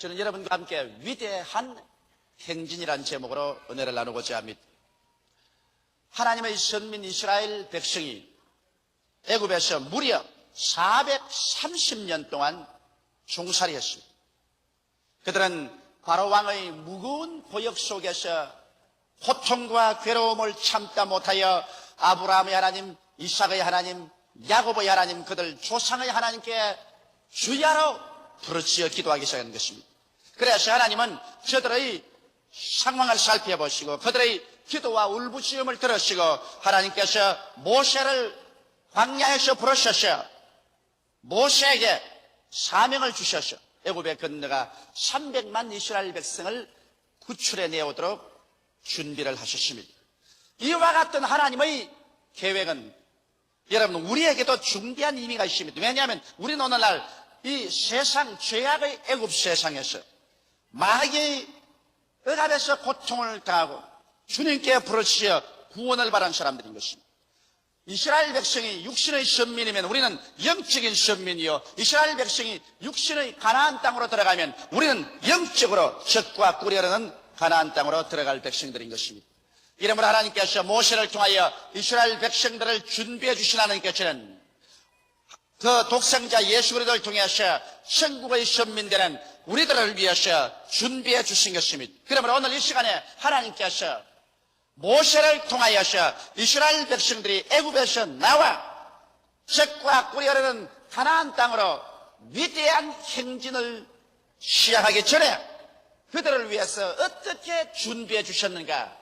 저는 여러분과 함께 위대한 행진이라는 제목으로 은혜를 나누고자 합니다. 하나님의 선민 이스라엘 백성이 애굽에서 무려 430년 동안 종살이했습니다. 그들은 바로 왕의 무거운 보역 속에서 고통과 괴로움을 참다 못하여 아브라함의 하나님, 이삭의 하나님, 야곱의 하나님, 그들 조상의 하나님께 주야로 부르짖어 기도하기 시작하는 것입니다. 그래서 하나님은 저들의 상황을 살펴보시고 그들의 기도와 울부짖음을 들으시고 하나님께서 모세를 광야에서 부르셔서 모세에게 사명을 주셔서 애굽에 건너가 300만 이스라엘 백성을 구출해 내오도록 준비를 하셨습니다. 이와 같은 하나님의 계획은 여러분 우리에게도 중대한 의미가 있습니다. 왜냐하면 우리는 오늘날 이 세상 죄악의 애굽 세상에서 마귀의 억압에서 고통을 당하고 주님께 부르짖어 구원을 바란 사람들인 것입니다. 이스라엘 백성이 육신의 선민이면 우리는 영적인 선민이요, 이스라엘 백성이 육신의 가나안 땅으로 들어가면 우리는 영적으로 적과 꿀이 흐르는 가나안 땅으로 들어갈 백성들인 것입니다. 이러므로 하나님께서 모세를 통하여 이스라엘 백성들을 준비해 주신 하나님께서는 그 독생자 예수 그리스도를 통해서 천국의 선민되는 우리들을 위해서 준비해 주신 것입니다. 그러므로 오늘 이 시간에 하나님께서 모세를 통하여서 이스라엘 백성들이 애굽에서 나와 적과 꿀이 흐르는 가나안 땅으로 위대한 행진을 시작하기 전에 그들을 위해서 어떻게 준비해 주셨는가,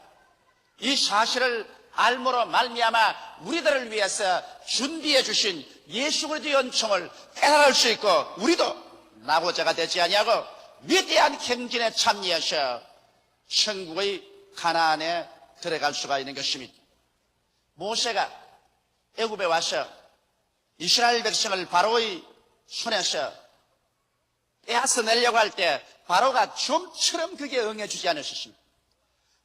이 사실을 알므로 말미암아 우리들을 위해서 준비해 주신 예수 그리스도의 은총을 깨달을 수 있고 우리도 나고자가 되지 아니하고 위대한 행진에 참여해서 천국의 가나안에 들어갈 수가 있는 것입니다. 모세가 애굽에 와서 이스라엘 백성을 바로의 손에서 빼앗아 내려고 할 때 바로가 좀처럼 그게 응해주지 않으셨습니다.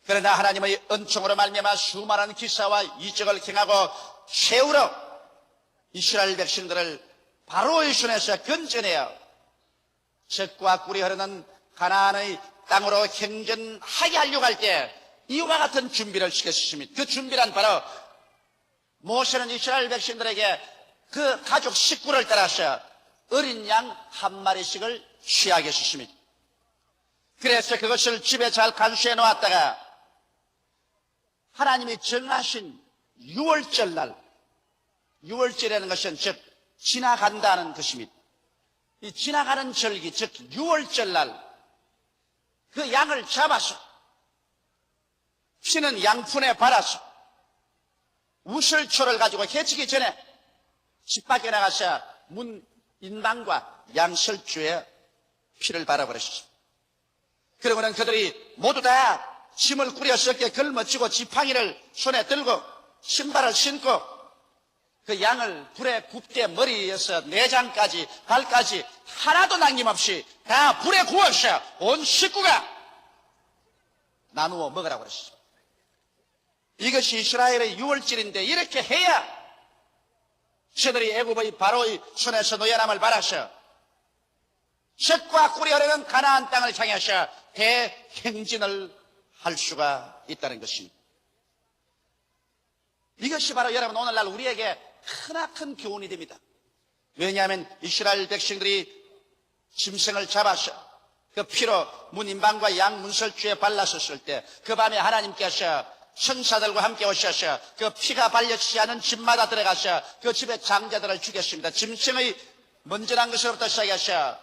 그러나 하나님의 은총으로 말미암아 수많은 기사와 이적을 행하고 최후로 이스라엘 백성들을 바로의 손에서 건져내어 적과 꿀이 흐르는 가나안의 땅으로 행전하게 하려고 할 때 이와 같은 준비를 시켰습니다. 그 준비란 바로 모세는 이스라엘 백성들에게 그 가족 식구를 따라서 어린 양 한 마리씩을 취하게 했습니다. 그래서 그것을 집에 잘 간수해 놓았다가 하나님이 정하신 6월절 날, 6월절이라는 것은 즉 지나간다는 것입니다. 이 지나가는 절기, 즉 6월절 날 그 양을 잡아서 피는 양푼에 발아서 우슬초를 가지고 해치기 전에 집 밖에 나가서 문 인방과 양설주에 피를 발아버렸습니다. 그러고는 그들이 모두 다 짐을 꾸려 썩게 걸머쥐고 지팡이를 손에 들고 신발을 신고 그 양을 불에 굽게 머리에서 내장까지 발까지 하나도 남김없이 다 불에 구워서 온 식구가 나누어 먹으라고 그랬습니다. 이것이 이스라엘의 6월절인데 이렇게 해야 저들이 애굽의 바로의 손에서 노예남을 받아서 적과 꿀이 흐르는 가나안 땅을 향해서 대행진을 할 수가 있다는 것입니다. 이것이 바로 여러분 오늘날 우리에게 크나큰 교훈이 됩니다. 왜냐하면 이스라엘 백성들이 짐승을 잡아서 그 피로 문 인방과 양 문설주에 발랐었을 때 그 밤에 하나님께서 천사들과 함께 오셔서 그 피가 발려지지 않은 집마다 들어가서 그 집의 장자들을 죽였습니다. 짐승의 먼저난 것으로부터 시작해서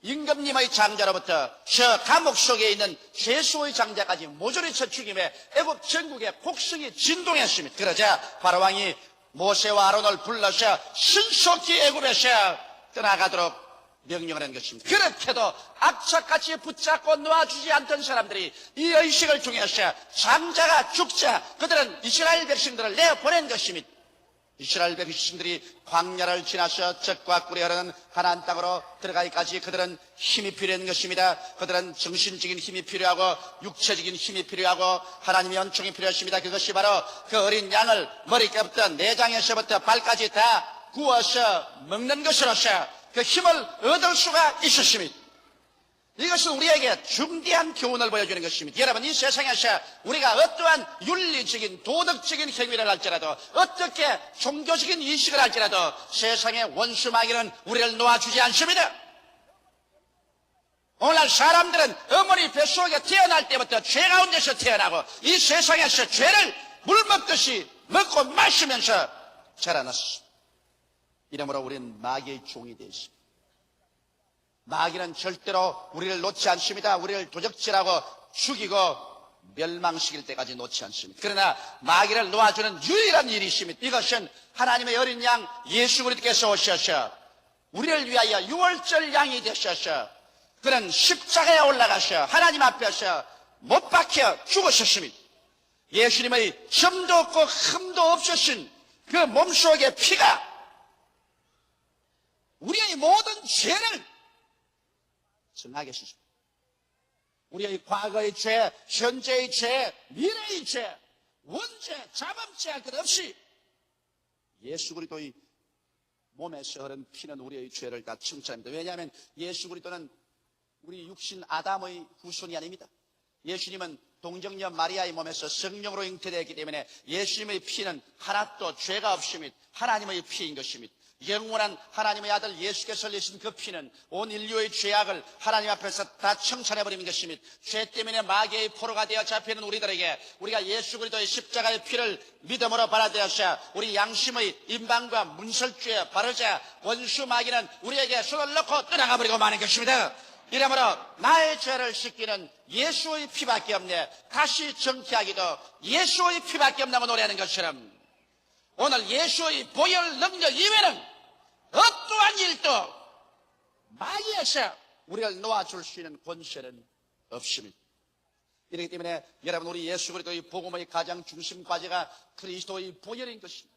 임금님의 장자로부터 저 감옥 속에 있는 죄수의 장자까지 모조리 쳐 죽임에 애굽 전국에 곡성이 진동했습니다. 그러자 바로왕이 모세와 아론을 불러서 신속히 애굽에서 떠나가도록 명령을 한 것입니다. 그렇게도 악착같이 붙잡고 놓아주지 않던 사람들이 이 의식을 통해서 장자가 죽자 그들은 이스라엘 백성들을 내어보낸 것입니다. 이스라엘 백성들이 광야를 지나서 적과 꿀이 흐르는 가나안 땅으로 들어가기까지 그들은 힘이 필요한 것입니다. 그들은 정신적인 힘이 필요하고 육체적인 힘이 필요하고 하나님의 은총이 필요했습니다. 그것이 바로 그 어린 양을 머리끝부터 내장에서부터 발까지 다 구워서 먹는 것으로서 그 힘을 얻을 수가 있었습니다. 이것은 우리에게 중대한 교훈을 보여주는 것입니다. 여러분, 이 세상에서 우리가 어떠한 윤리적인 도덕적인 행위를 할지라도, 어떻게 종교적인 인식을 할지라도 세상의 원수 마귀는 우리를 놓아주지 않습니다. 오늘날 사람들은 어머니 뱃속에 태어날 때부터 죄 가운데서 태어나고 이 세상에서 죄를 물 먹듯이 먹고 마시면서 자라났습니다. 이러므로 우리는 마귀의 종이 되어 있습니다. 마귀는 절대로 우리를 놓지 않습니다. 우리를 도적질하고 죽이고 멸망시킬 때까지 놓지 않습니다. 그러나 마귀를 놓아주는 유일한 일이 있습니다. 이것은 하나님의 어린 양 예수 그리스도께서 오셔서 우리를 위하여 유월절 양이 되셔서 그는 십자가에 올라가셔 하나님 앞에서 못 박혀 죽으셨습니다. 예수님의 점도 없고 흠도 없으신 그 몸속의 피가 우리의 모든 죄를 정하게 하셨습니다. 우리의 과거의 죄, 현재의 죄, 미래의 죄, 원죄, 자범죄 할 것 없이 예수 그리스도의 몸에서 흐른 피는 우리의 죄를 다 청산합니다. 왜냐하면 예수 그리스도는 우리 육신 아담의 후손이 아닙니다. 예수님은 동정녀 마리아의 몸에서 성령으로 잉태되었기 때문에 예수님의 피는 하나도 죄가 없습니다. 하나님의 피인 것입니다. 영원한 하나님의 아들 예수께서 흘리신 그 피는 온 인류의 죄악을 하나님 앞에서 다 청산해버리는 것입니다. 죄 때문에 마귀의 포로가 되어 잡히는 우리들에게 우리가 예수 그리스도의 십자가의 피를 믿음으로 받아들여서 우리 양심의 임방과 문설주에 바르자 원수 마귀는 우리에게 손을 넣고 떠나가버리고 마는 것입니다. 이러므로 나의 죄를 씻기는 예수의 피밖에 없네, 다시 정케하기도 예수의 피밖에 없다고 노래하는 것처럼 오늘 예수의 보혈 능력 이외에는 어떠한 일도 마귀에서 우리를 놓아줄 수 있는 권세는 없습니다. 이렇기 때문에 여러분, 우리 예수 그리스도의 복음의 가장 중심 과제가 그리스도의 보혈인 것입니다.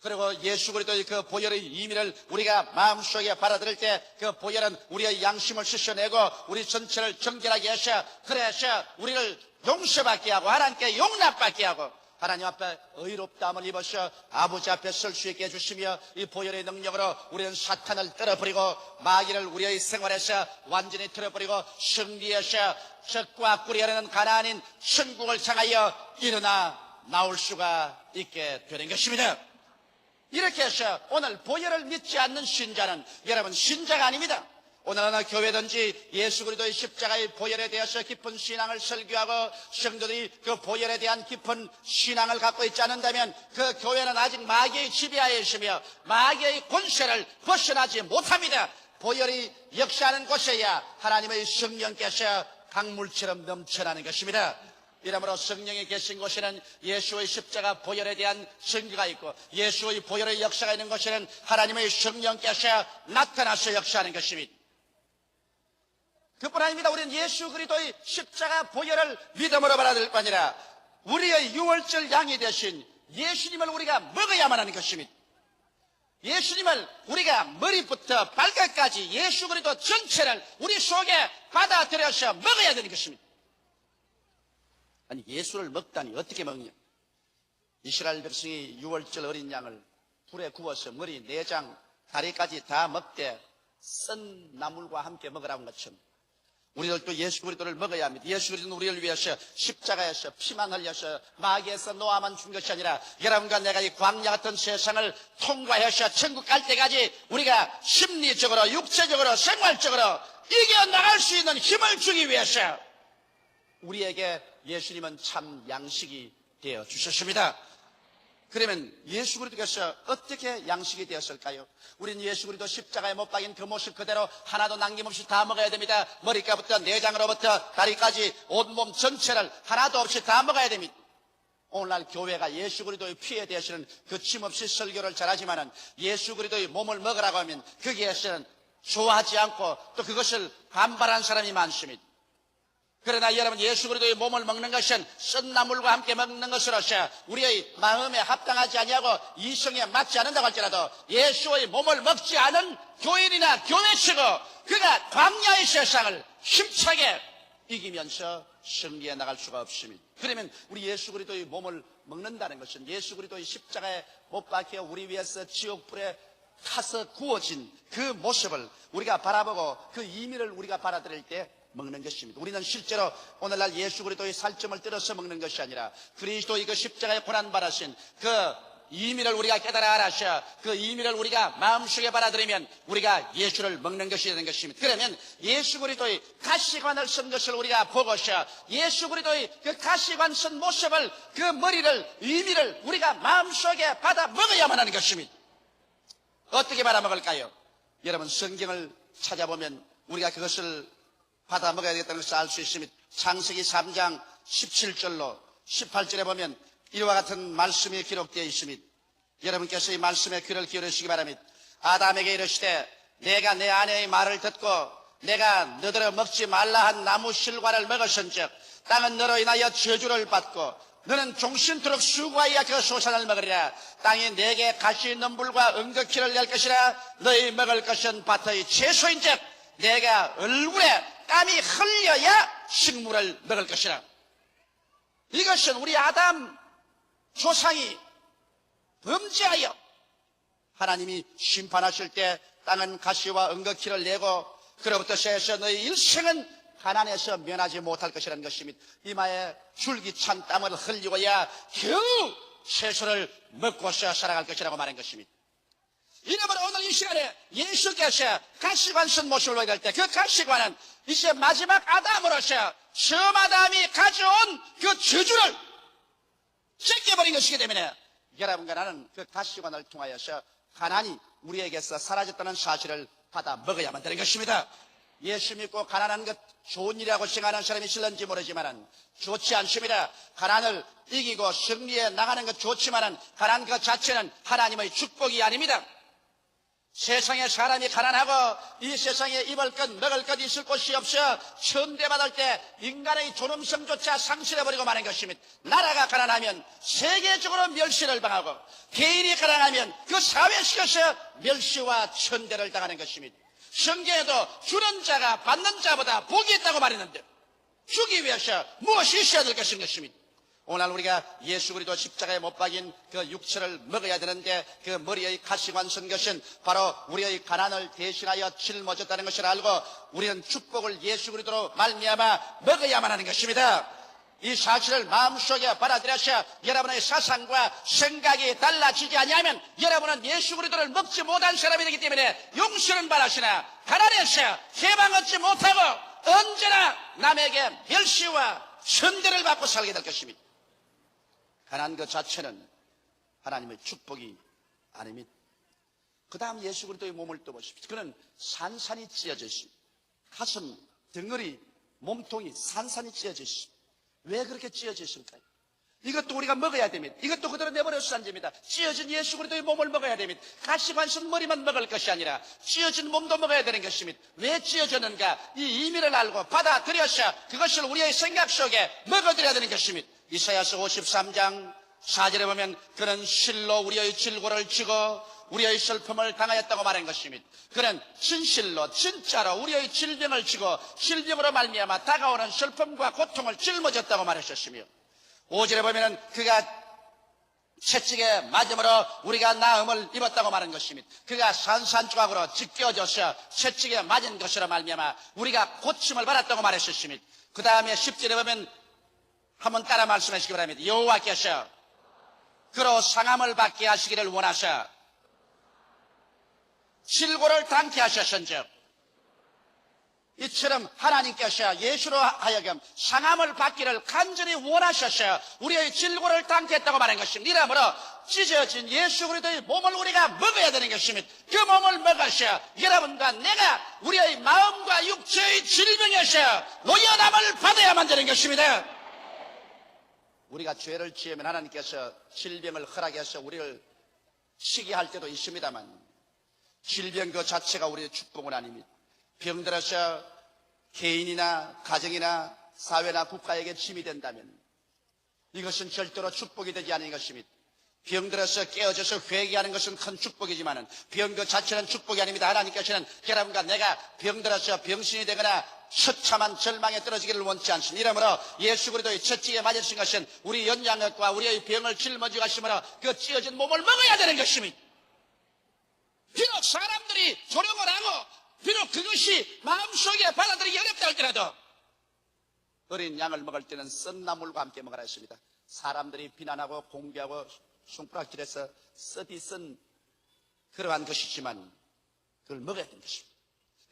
그리고 예수 그리스도의 그 보혈의 의미를 우리가 마음속에 받아들일 때 그 보혈은 우리의 양심을 씻어내고 우리 전체를 정결하게 해서, 그래서 우리를 용서받게 하고 하나님께 용납받게 하고 하나님 앞에 의롭다함을 입어서 아버지 앞에 설 수 있게 해주시며, 이 보혈의 능력으로 우리는 사탄을 떨어버리고 마귀를 우리의 생활에서 완전히 떨어버리고 승리해서 적과 꿀이 흐르는 가나안인 천국을 향하여 일어나 나올 수가 있게 되는 것입니다. 이렇게 해서 오늘 보혈을 믿지 않는 신자는 여러분 신자가 아닙니다. 오늘 어느 교회든지 예수 그리스도의 십자가의 보혈에 대해서 깊은 신앙을 설교하고 성도들이 그 보혈에 대한 깊은 신앙을 갖고 있지 않는다면 그 교회는 아직 마귀의 지배하에 있으며 마귀의 권세를 벗어나지 못합니다. 보혈이 역사하는 곳에야 하나님의 성령께서 강물처럼 넘쳐나는 것입니다. 이러므로 성령이 계신 곳에는 예수의 십자가 보혈에 대한 증거가 있고 예수의 보혈의 역사가 있는 곳에는 하나님의 성령께서 나타나서 역사하는 것입니다. 그뿐 아닙니다. 우리는 예수 그리스도의 십자가 보혈을 믿음으로 받아들일 뿐 아니라 우리의 유월절 양이 되신 예수님을 우리가 먹어야만 하는 것입니다. 예수님을 우리가 머리부터 발끝까지 예수 그리스도 전체를 우리 속에 받아들여서 먹어야 되는 것입니다. 아니, 예수를 먹다니 어떻게 먹냐? 이스라엘 백성이 유월절 어린 양을 불에 구워서 머리, 내장, 다리까지 다 먹되 썬 나물과 함께 먹으라는 것처럼 우리들도 예수 그리스도를 먹어야 합니다. 예수 그리스도는 우리를 위해서 십자가에서 피만 흘려서 마귀에서 노아만 준 것이 아니라 여러분과 내가 이 광야 같은 세상을 통과해서 천국 갈 때까지 우리가 심리적으로, 육체적으로, 생활적으로 이겨나갈 수 있는 힘을 주기 위해서 우리에게 예수님은 참 양식이 되어 주셨습니다. 그러면 예수 그리스도께서 어떻게 양식이 되었을까요? 우리는 예수 그리스도 십자가에 못 박인 그 모습 그대로 하나도 남김없이 다 먹어야 됩니다. 머리카락부터 내장으로부터 다리까지 온몸 전체를 하나도 없이 다 먹어야 됩니다. 오늘날 교회가 예수 그리스도의 피에 대해서는 거침없이 설교를 잘하지만은 예수 그리스도의 몸을 먹으라고 하면 거기에서는 좋아하지 않고 또 그것을 반발한 사람이 많습니다. 그러나 여러분, 예수 그리스도의 몸을 먹는 것은 썬 나물과 함께 먹는 것으로서 우리의 마음에 합당하지 아니하고 이성에 맞지 않는다고 할지라도 예수의 몸을 먹지 않은 교인이나 교회치고 그가 광야의 세상을 힘차게 이기면서 승리해 나갈 수가 없습니다. 그러면 우리 예수 그리스도의 몸을 먹는다는 것은 예수 그리스도의 십자가에 못 박혀 우리 위해서 지옥불에 타서 구워진 그 모습을 우리가 바라보고 그 의미를 우리가 받아들일 때 먹는 것입니다. 우리는 실제로 오늘날 예수 그리스도의 살점을 들어서 먹는 것이 아니라 그리스도의 그 십자가에 고난받으신 그 의미를 우리가 깨달아 알아서 그 의미를 우리가 마음속에 받아들이면 우리가 예수를 먹는 것이 되는 것입니다. 그러면 예수 그리스도의 가시관을 쓴 것을 우리가 보고서 예수 그리스도의 그 가시관 쓴 모습을 그 머리를 의미를 우리가 마음속에 받아 먹어야만 하는 것입니다. 어떻게 받아 먹을까요? 여러분 성경을 찾아보면 우리가 그것을 받아 먹어야 되겠다는 것을 알 수 있습니다. 창세기 3장 17절로 18절에 보면 이와 같은 말씀이 기록되어 있습니다. 여러분께서 이 말씀에 귀를 기울이시기 바랍니다. 아담에게 이르시되 내가 내 아내의 말을 듣고 내가 너더러 먹지 말라 한 나무 실과를 먹었은즉 땅은 너로 인하여 저주를 받고 너는 종신토록 수고하여 그 소산을 먹으리라. 땅이 내게 가시 넘불과 은거키를 낼 것이라. 너희 먹을 것은 밭의 채소인즉 내가 얼굴에 땀이 흘려야 식물을 먹을 것이라. 이것은 우리 아담 조상이 범죄하여 하나님이 심판하실 때 땅은 가시와 은거키를 내고 그로부터 세서 너희 일생은 가난에서 면하지 못할 것이라는 것입니다. 이마에 줄기찬 땀을 흘리고야 겨우 채소를 먹고서 살아갈 것이라고 말한 것입니다. 이러므로 오늘 이 시간에 예수께서 가시관 쓴 모습을 보게 될 때 그 가시관은 이제 마지막 아담으로서 처음 아담이 가져온 그 저주를 찢겨버린 것이기 때문에 여러분과 나는 그 가시관을 통하여서 가난이 우리에게서 사라졌다는 사실을 받아 먹어야만 되는 것입니다. 예수 믿고 가난한 것 좋은 일이라고 생각하는 사람이 있을는지 모르지만 좋지 않습니다. 가난을 이기고 승리해 나가는 것 좋지만 가난 것 자체는 하나님의 축복이 아닙니다. 세상에 사람이 가난하고 이 세상에 입을 것 먹을 것 있을 곳이 없어 천대받을 때 인간의 존엄성조차 상실해버리고 마는 것입니다. 나라가 가난하면 세계적으로 멸시를 당하고 개인이 가난하면 그 사회식에서 멸시와 천대를 당하는 것입니다. 성경에도 주는 자가 받는 자보다 복이 있다고 말했는데 주기 위해서 무엇이 있어야 될 것입니다. 오늘 우리가 예수 그리스도 십자가에 못 박인 그 육체를 먹어야 되는데 그 머리의 가시관 쓴 것은 바로 우리의 가난을 대신하여 짊어졌다는 것을 알고 우리는 축복을 예수 그리스도로 말미암아 먹어야만 하는 것입니다. 이 사실을 마음속에 받아들여서 여러분의 사상과 생각이 달라지지 아니하면 여러분은 예수 그리스도를 먹지 못한 사람이 되기 때문에 용서는 받으시나 가난에서 해방 얻지 못하고 언제나 남에게 멸시와 천대를 받고 살게 될 것입니다. 가난 것 자체는 하나님의 축복이 아닙니다. 그 다음 예수 그리스도의 몸을 떠보십시오. 그는 산산이 찢어져 있습니다. 가슴, 덩어리, 몸통이 산산이 찢어져 있습니다. 왜 그렇게 찢어져 있을까요? 이것도 우리가 먹어야 됩니다. 이것도 그대로 내버려서 안 됩니다. 찢어진 예수 그리스도의 몸을 먹어야 됩니다. 가시관 쓴 머리만 먹을 것이 아니라 찢어진 몸도 먹어야 되는 것입니다. 왜 찢어졌는가? 이 의미를 알고 받아들여서 그것을 우리의 생각 속에 먹어들여야 되는 것입니다. 이사야서 53장 4절에 보면 그는 실로 우리의 질고를 지고 우리의 슬픔을 당하였다고 말한 것입니다. 그는 진실로 진짜로 우리의 질병을 지고 질병으로 말미암아 다가오는 슬픔과 고통을 짊어졌다고 말하셨으며 5절에 보면 그가 채찍에 맞음으로 우리가 나음을 입었다고 말한 것입니다. 그가 산산조각으로 찢겨져서 채찍에 맞은 것으로 말미암아 우리가 고침을 받았다고 말하셨습니다. 그 다음에 10절에 보면 한번 따라 말씀하시기 바랍니다. 여호와께서 그로 상함을 받게 하시기를 원하셔 질고를 당케 하셨은즉 이처럼 하나님께서 예수로 하여금 상함을 받기를 간절히 원하셔서 우리의 질고를 당케 했다고 말한 것입니다. 이러므로 찢어진 예수 그리스도의 몸을 우리가 먹어야 되는 것입니다. 그 몸을 먹으셔 여러분과 내가 우리의 마음과 육체의 질병에서 노연함을 받아야만 되는 것입니다. 우리가 죄를 지으면 하나님께서 질병을 허락해서 우리를 치게 할 때도 있습니다만 질병 그 자체가 우리의 축복은 아닙니다. 병들어서 개인이나 가정이나 사회나 국가에게 짐이 된다면 이것은 절대로 축복이 되지 않은 것입니다. 병들어서 깨어져서 회개하는 것은 큰 축복이지만 병 그 자체는 축복이 아닙니다. 하나님께서는 여러분과 내가 병들어서 병신이 되거나 처참한 절망에 떨어지기를 원치 않습니다. 이러므로 예수 그리스도의 채찍에 맞으신 것은 우리 연약함과 우리의 병을 짊어지고 가심으로 그 찢어진 몸을 먹어야 되는 것입니다. 비록 사람들이 조롱을 하고 비록 그것이 마음속에 받아들이기 어렵다 할지라도 어린 양을 먹을 때는 썬 나물과 함께 먹으라 했습니다. 사람들이 비난하고 공개하고 손가락질해서 썩이 쓴 그러한 것이지만 그걸 먹어야 되는 것입니다.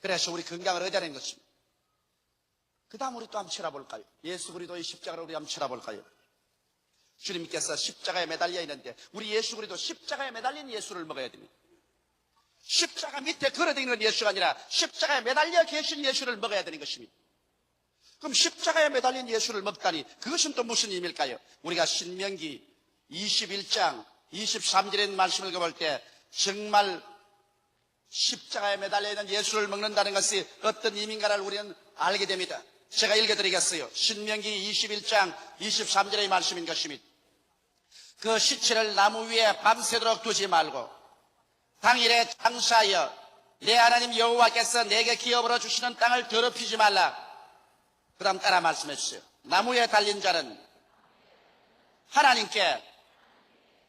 그래서 우리 건강을 얻어야 되는 것입니다. 그 다음 우리 또 한번 쳐다볼까요? 예수 그리스도의 십자가를 우리 한번 쳐다볼까요? 주님께서 십자가에 매달려 있는데 우리 예수 그리스도 십자가에 매달린 예수를 먹어야 됩니다. 십자가 밑에 걸어다니는 예수가 아니라 십자가에 매달려 계신 예수를 먹어야 되는 것입니다. 그럼 십자가에 매달린 예수를 먹다니 그것은 또 무슨 의미일까요? 우리가 신명기 21장 23절에 있는 말씀을 읽어볼 때 정말 십자가에 매달려 있는 예수를 먹는다는 것이 어떤 의미인가를 우리는 알게 됩니다. 제가 읽어드리겠어요. 신명기 21장 23절의 말씀인 것입니다. 그 시체를 나무 위에 밤새도록 두지 말고 당일에 장사하여 내 하나님 여호와께서 내게 기업으로 주시는 땅을 더럽히지 말라. 그 다음 따라 말씀해 주세요. 나무에 달린 자는 하나님께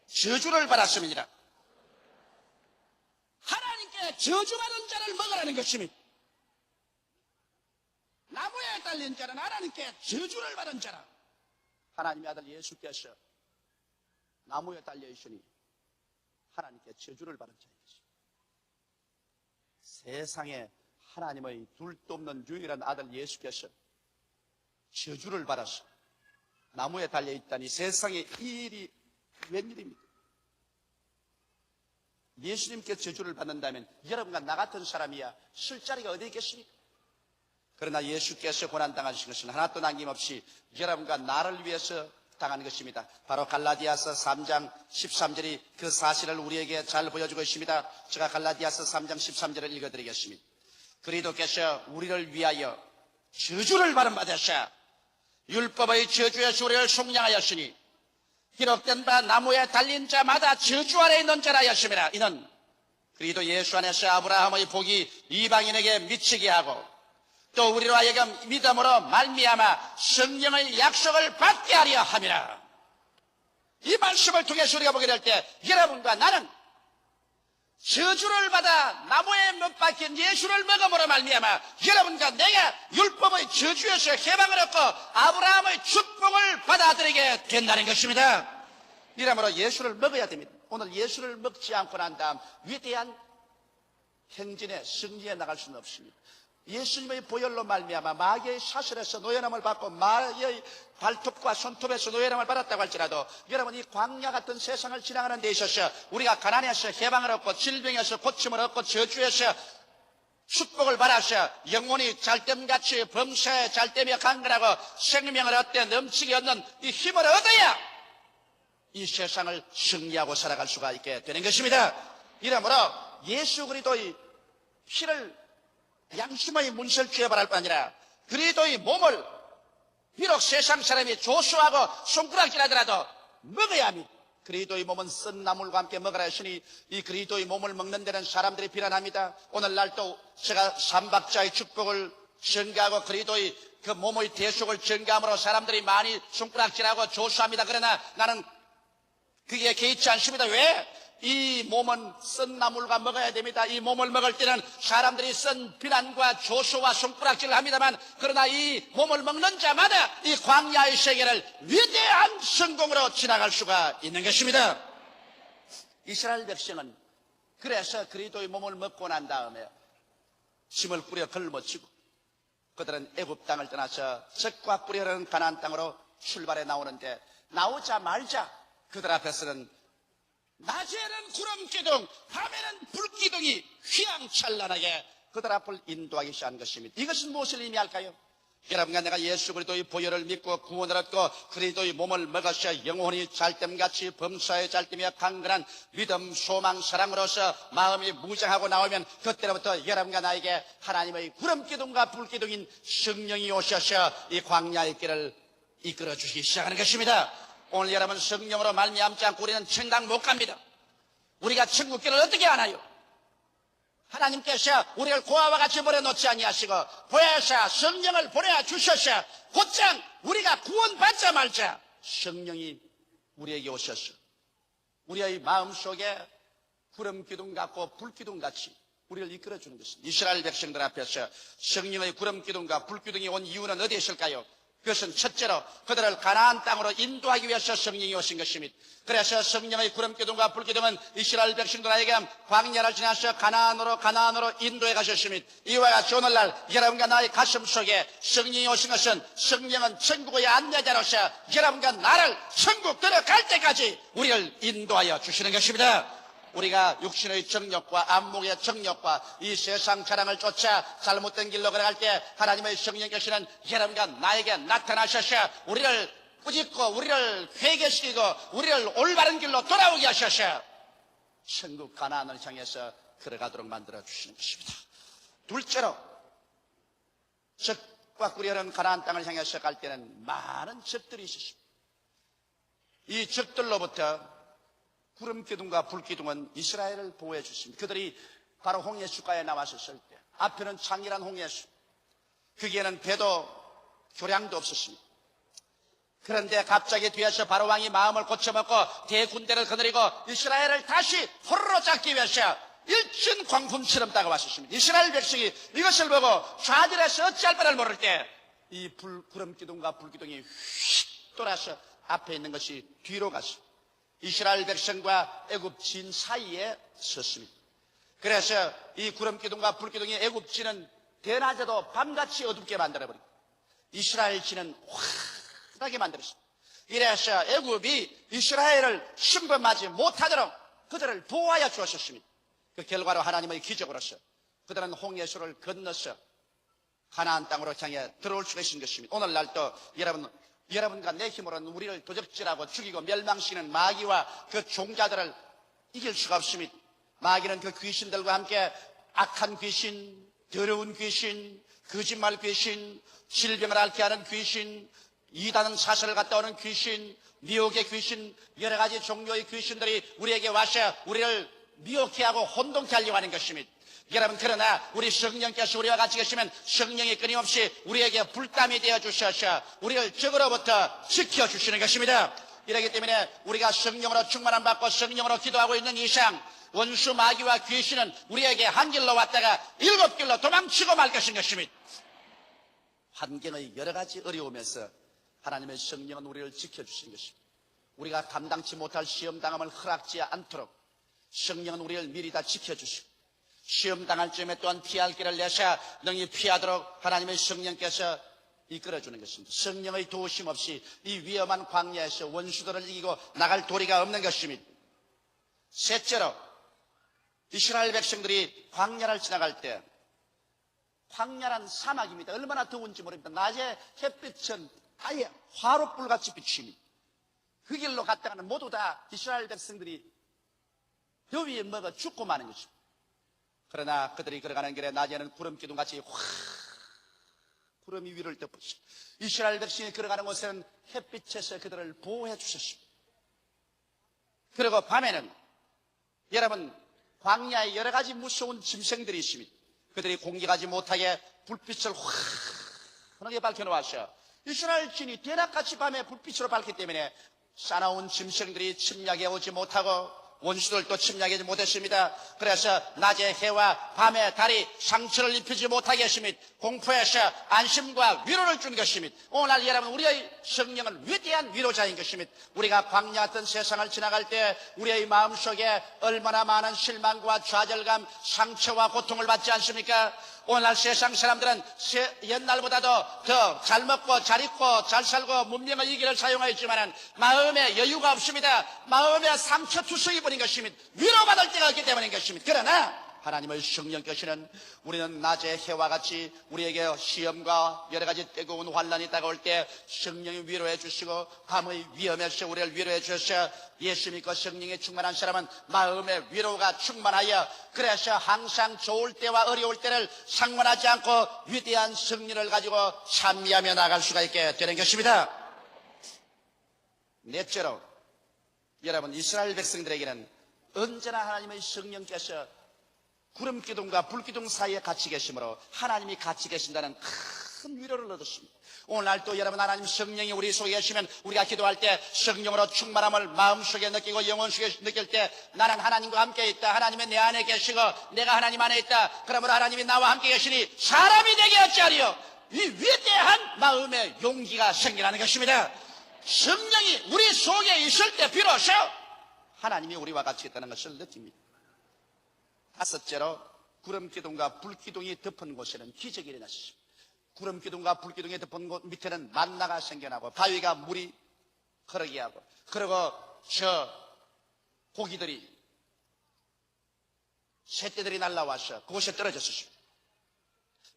저주를 받았습니다. 하나님께 저주받은 자를 먹으라는 것입니다. 나무에 달린 자는 하나님께 저주를 받은 자라. 하나님의 아들 예수께서 나무에 달려 있으니 하나님께 저주를 받은 자입니다. 세상에 하나님의 둘도 없는 유일한 아들 예수께서 저주를 받아서 나무에 달려 있다니 세상에 이 일이 웬일입니까? 예수님께 저주를 받는다면 여러분과 나 같은 사람이야 쓸 자리가 어디 있겠습니까? 그러나 예수께서 고난당하신 것은 하나도 남김없이 여러분과 나를 위해서 당한 것입니다. 바로 갈라디아서 3장 13절이 그 사실을 우리에게 잘 보여주고 있습니다. 제가 갈라디아서 3장 13절을 읽어드리겠습니다. 그리스도께서 우리를 위하여 저주를 받으셔 율법의 저주에서 우리를 속량하였으니 기록된 바 나무에 달린 자마다 저주 아래 있는 자라 하였습니다. 이는 그리스도 예수 안에서 아브라함의 복이 이방인에게 미치게 하고 또 우리로 하여금 믿음으로 말미암아 성령의 약속을 받게 하려 함이라. 이 말씀을 통해서 우리가 보게 될 때 여러분과 나는 저주를 받아 나무에 못 박힌 예수를 먹음으로 말미암아 여러분과 내가 율법의 저주에서 해방을 얻고 아브라함의 축복을 받아들이게 된다는 것입니다. 이러므로 예수를 먹어야 됩니다. 오늘 예수를 먹지 않고 난 다음 위대한 행진에 승리해 나갈 수는 없습니다. 예수님의 보혈로 말미암아 마귀의 사슬에서 노예남을 받고 마귀의 발톱과 손톱에서 노예남을 받았다고 할지라도 여러분 이 광야 같은 세상을 지나가는 데 있어서 우리가 가난에서 해방을 얻고 질병에서 고침을 얻고 저주에서 축복을 받아서 영혼이 잘됨같이 범사에 잘되며 강건하고 생명을 얻되 넘치게 얻는 이 힘을 얻어야 이 세상을 승리하고 살아갈 수가 있게 되는 것입니다. 이러므로 예수 그리스도의 피를 양심의 문서를 취해 바랄 뿐 아니라 그리스도의 몸을 비록 세상 사람이 조수하고 손가락질하더라도 먹어야 합니다. 그리스도의 몸은 쓴 나물과 함께 먹으라 했으니 이 그리스도의 몸을 먹는 데는 사람들이 비난합니다. 오늘날도 제가 삼박자의 축복을 전가하고 그리스도의 그 몸의 대속을 전가함으로 사람들이 많이 손가락질하고 조수합니다. 그러나 나는 그게 개의치 않습니다. 왜? 이 몸은 쓴 나물과 먹어야 됩니다. 이 몸을 먹을 때는 사람들이 쓴 비난과 조소와 손가락질을 합니다만 그러나 이 몸을 먹는 자마다 이 광야의 세계를 위대한 성공으로 지나갈 수가 있는 것입니다. 이스라엘 백성은 그래서 그리스도의 몸을 먹고 난 다음에 짐을 뿌려 걸머치고 그들은 애굽 땅을 떠나서 적과 뿌리라는 가나안 땅으로 출발해 나오는데 나오자마자 그들 앞에서는 낮에는 구름기둥, 밤에는 불기둥이 휘황찬란하게 그들 앞을 인도하기 시작한 것입니다. 이것은 무엇을 의미할까요? 여러분과 내가 예수 그리스도의 보혈을 믿고 구원을 얻고 그리스도의 몸을 먹으셔 영혼이 잘됨같이 범사에 잘되며 강건한 믿음, 소망, 사랑으로서 마음이 무장하고 나오면 그때로부터 여러분과 나에게 하나님의 구름기둥과 불기둥인 성령이 오셔서 이 광야의 길을 이끌어 주시기 시작하는 것입니다. 오늘 여러분 성령으로 말미암지 않고 우리는 천당 못 갑니다. 우리가 천국길을 어떻게 하나요? 하나님께서 우리를 고아와 같이 버려놓지 아니하시고 보혜사 성령을 보내주셔서 곧장 우리가 구원받자 말자 성령이 우리에게 오셔서 우리의 마음속에 구름기둥 같고 불기둥같이 우리를 이끌어주는 것입니다. 이스라엘 백성들 앞에서 성령의 구름기둥과 불기둥이 온 이유는 어디에 있을까요? 그것은 첫째로 그들을 가나안 땅으로 인도하기 위해서 성령이 오신 것입니다. 그래서 성령의 구름기둥과 불기둥은 이스라엘 백성들에게 광야를 지나서 가나안으로 인도해 가셨습니다. 이와 같이 오늘날 여러분과 나의 가슴 속에 성령이 오신 것은 성령은 천국의 안내자로서 여러분과 나를 천국 들어갈 때까지 우리를 인도하여 주시는 것입니다. 우리가 육신의 정욕과 안목의 정욕과 이 세상 자랑을 쫓아 잘못된 길로 걸어갈 때 하나님의 성령께서는 여러분과 나에게 나타나셔서 우리를 꾸짖고 우리를 회개시키고 우리를 올바른 길로 돌아오게 하셔서 천국 가나안을 향해서 걸어가도록 만들어 주시는 것입니다. 둘째로 적과 꾸려는 가나안 땅을 향해서 갈 때는 많은 적들이 있었습니다. 이 적들로부터 구름기둥과 불기둥은 이스라엘을 보호해 주십니다. 그들이 바로 홍해수가에 나왔었을 때 앞에는 창일한 홍해수, 거기에는 배도 교량도 없었습니다. 그런데 갑자기 뒤에서 바로왕이 마음을 고쳐먹고 대군대를 거느리고 이스라엘을 다시 포로로 잡기 위해서 일진 광풍처럼 다가왔었습니다. 이스라엘 백성이 이것을 보고 좌절해서 어찌할 바를 모를 때 이 구름기둥과 불기둥이 휙 돌아서 앞에 있는 것이 뒤로 갔습니다. 이스라엘 백성과 애굽진 사이에 섰습니다. 그래서 이 구름기둥과 불기둥이 애굽진은 대낮에도 밤같이 어둡게 만들어버리고 이스라엘 진은 환하게 만들었습니다. 이래서 애굽이 이스라엘을 침범하지 못하도록 그들을 보호하여 주었습니다. 그 결과로 하나님의 기적으로서 그들은 홍해수를 건너서 가나안 땅으로 향해 들어올 수가 있는 것입니다. 오늘날도 여러분과 내 힘으로는 우리를 도적질하고 죽이고 멸망시키는 마귀와 그 종자들을 이길 수가 없습니다. 마귀는 그 귀신들과 함께 악한 귀신, 더러운 귀신, 거짓말 귀신, 질병을 앓게 하는 귀신, 이단은 사슬을 갔다 오는 귀신, 미혹의 귀신, 여러 가지 종류의 귀신들이 우리에게 와서 우리를 미혹해 하고 혼동케 하려고 하는 것입니다. 여러분, 그러나 우리 성령께서 우리와 같이 계시면 성령이 끊임없이 우리에게 불담이 되어 주셔서 우리를 적으로부터 지켜주시는 것입니다. 이렇기 때문에 우리가 성령으로 충만함 받고 성령으로 기도하고 있는 이상 원수 마귀와 귀신은 우리에게 한 길로 왔다가 7길로 도망치고 말 것입니다. 환경의 여러 가지 어려움에서 하나님의 성령은 우리를 지켜주시는 것입니다. 우리가 감당치 못할 시험당함을 허락지 않도록 성령은 우리를 미리 다 지켜주시고 시험 당할 즈음에 또한 피할 길을 내셔 능히 피하도록 하나님의 성령께서 이끌어주는 것입니다. 성령의 도우심 없이 이 위험한 광야에서 원수들을 이기고 나갈 도리가 없는 것입니다. 셋째로 이스라엘 백성들이 광야를 지나갈 때 광야란 사막입니다. 얼마나 더운지 모릅니다. 낮에 햇빛은 아예 화롯불같이 비춥니다. 그 길로 갔다가는 모두 다 이스라엘 백성들이 더위에 먹어 죽고 마는 것입니다. 그러나 그들이 걸어가는 길에 낮에는 구름기둥같이 구름이 위를 덮으시고 이스라엘 백성이 걸어가는 곳에는 햇빛에서 그들을 보호해 주셨습니다. 그리고 밤에는 여러분 광야에 여러 가지 무서운 짐승들이 있습니다. 그들이 공격하지 못하게 불빛을 환하게 밝혀놓았어요. 이스라엘 진이 대낮같이 밤에 불빛으로 밝기 때문에 싸나운 짐승들이 침략해 오지 못하고 원수들도 침략하지 못했습니다. 그래서 낮에 해와 밤에 달이 상처를 입히지 못하게 했습니다. 공포에서 안심과 위로를 준 것입니다. 오늘 여러분 우리의 성령은 위대한 위로자인 것입니다. 우리가 광야 같은 세상을 지나갈 때 우리의 마음속에 얼마나 많은 실망과 좌절감, 상처와 고통을 받지 않습니까? 오늘날 세상 사람들은 옛날보다도 더 잘 먹고 잘 입고 잘 살고 문명의 이기를 사용하였지만 마음에 여유가 없습니다. 마음에 상처투성이 버린 것입니다. 위로받을 때가 없기 때문인 것입니다. 그러나 하나님의 성령께서는 우리는 낮에 해와 같이 우리에게 시험과 여러 가지 뜨거운 환난이 다가올 때 성령이 위로해 주시고 밤의 위험에서 우리를 위로해 주셔서 예수 믿고 성령에 충만한 사람은 마음의 위로가 충만하여 그래서 항상 좋을 때와 어려울 때를 상관하지 않고 위대한 승리를 가지고 찬미하며 나갈 수가 있게 되는 것입니다. 넷째로 여러분 이스라엘 백성들에게는 언제나 하나님의 성령께서 구름기둥과 불기둥 사이에 같이 계시므로 하나님이 같이 계신다는 큰 위로를 얻었습니다. 오늘날 또 여러분 하나님 성령이 우리 속에 계시면 우리가 기도할 때 성령으로 충만함을 마음속에 느끼고 영혼 속에 느낄 때 나는 하나님과 함께 있다. 하나님은 내 안에 계시고 내가 하나님 안에 있다. 그러므로 하나님이 나와 함께 계시니 사람이 되게 어찌하리요. 이 위대한 마음의 용기가 생기라는 것입니다. 성령이 우리 속에 있을 때 비로소 하나님이 우리와 같이 있다는 것을 느낍니다. 다섯째로 구름기둥과 불기둥이 덮은 곳에는 기적이 일어났습니다. 구름기둥과 불기둥이 덮은 곳 밑에는 만나가 생겨나고 바위가 물이 흐르게 하고 그리고 저 고기들이 새떼들이 날라와서 그곳에 떨어졌습니다.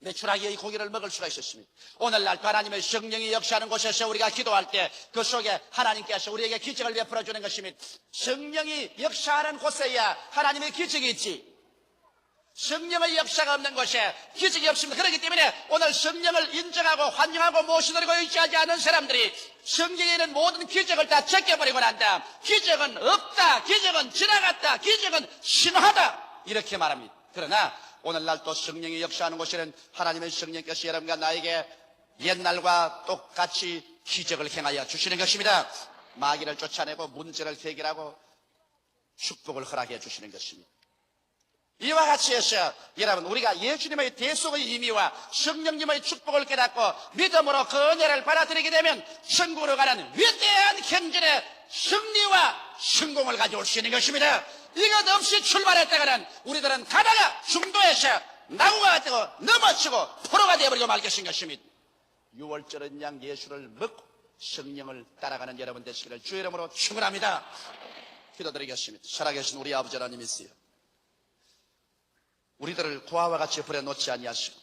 매출하게 이 고기를 먹을 수가 있었습니다. 오늘날 하나님의 성령이 역사하는 곳에서 우리가 기도할 때 그 속에 하나님께서 우리에게 기적을 베풀어 주는 것입니다. 성령이 역사하는 곳에야 하나님의 기적이 있지 성령의 역사가 없는 곳에 기적이 없습니다. 그렇기 때문에 오늘 성령을 인정하고 환영하고 모시드리고 의지하지 않은 사람들이 성경에 있는 모든 기적을 다 제껴버리고 난 다음 기적은 없다, 기적은 지나갔다, 기적은 신화다 이렇게 말합니다. 그러나 오늘날 또 성령이 역사하는 곳에는 하나님의 성령께서 여러분과 나에게 옛날과 똑같이 기적을 행하여 주시는 것입니다. 마귀를 쫓아내고 문제를 해결하고 축복을 허락해 주시는 것입니다. 이와 같이 해서 여러분 우리가 예수님의 대속의 의미와 성령님의 축복을 깨닫고 믿음으로 그 은혜를 받아들이게 되면 천국으로 가는 위대한 경전의 승리와 성공을 가져올 수 있는 것입니다. 이것 없이 출발했다가는 우리들은 가다가 중도에서 나무가 되고 넘어지고 포로가 되어버리고 말 것입니다. 6월절은 양 예수를 먹고 성령을 따라가는 여러분 되시기를 주의 이름으로 축원합니다. 기도드리겠습니다. 살아계신 우리 아버지 하나님이시여, 우리들을 고아와 같이 버려놓지 아니하시고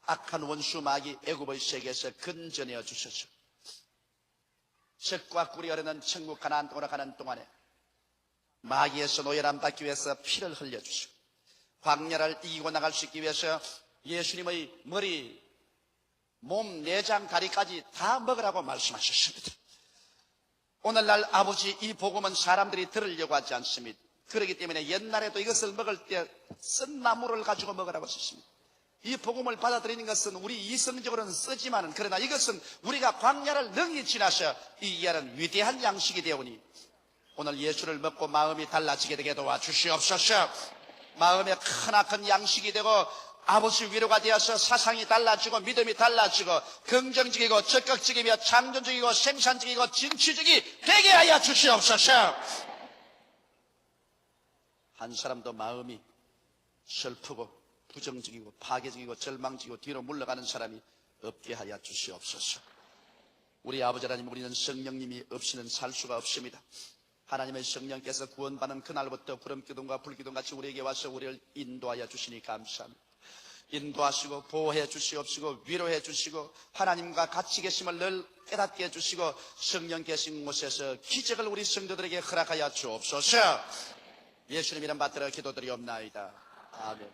악한 원수 마귀 애굽의 세계에서 건져내어 주셔서 젖과 꿀이 흐르는 천국 가나안 땅으로 가는 동안에 마귀에서 노예람 받기 위해서 피를 흘려주시고 광야를 이기고 나갈 수 있기 위해서 예수님의 머리, 몸, 내장, 다리까지 다 먹으라고 말씀하셨습니다. 오늘날 아버지 이 복음은 사람들이 들으려고 하지 않습니다. 그렇기 때문에 옛날에도 이것을 먹을 때 쓴 나무를 가지고 먹으라고 했습니다. 이 복음을 받아들이는 것은 우리 이성적으로는 쓰지만은 그러나 이것은 우리가 광야를 능히 지나서 이해하는 위대한 양식이 되오니 오늘 예수를 먹고 마음이 달라지게 되게 도와주시옵소서. 마음에 크나큰 양식이 되고 아버지 위로가 되어서 사상이 달라지고 믿음이 달라지고 긍정적이고 적극적이며 창조적이고 생산적이고 진취적이 되게 하여 주시옵소서. 한 사람도 마음이 슬프고 부정적이고 파괴적이고 절망적이고 뒤로 물러가는 사람이 없게 하여 주시옵소서. 우리 아버지 하나님, 우리는 성령님이 없이는 살 수가 없습니다. 하나님의 성령께서 구원받는 그날부터 구름기둥과 불기둥같이 우리에게 와서 우리를 인도하여 주시니 감사합니다. 인도하시고 보호해 주시옵시고 위로해 주시고 하나님과 같이 계심을 늘 깨닫게 해주시고 성령 계신 곳에서 기적을 우리 성도들에게 허락하여 주옵소서. 예수님 이름 받들어 기도드리옵나이다. 아멘.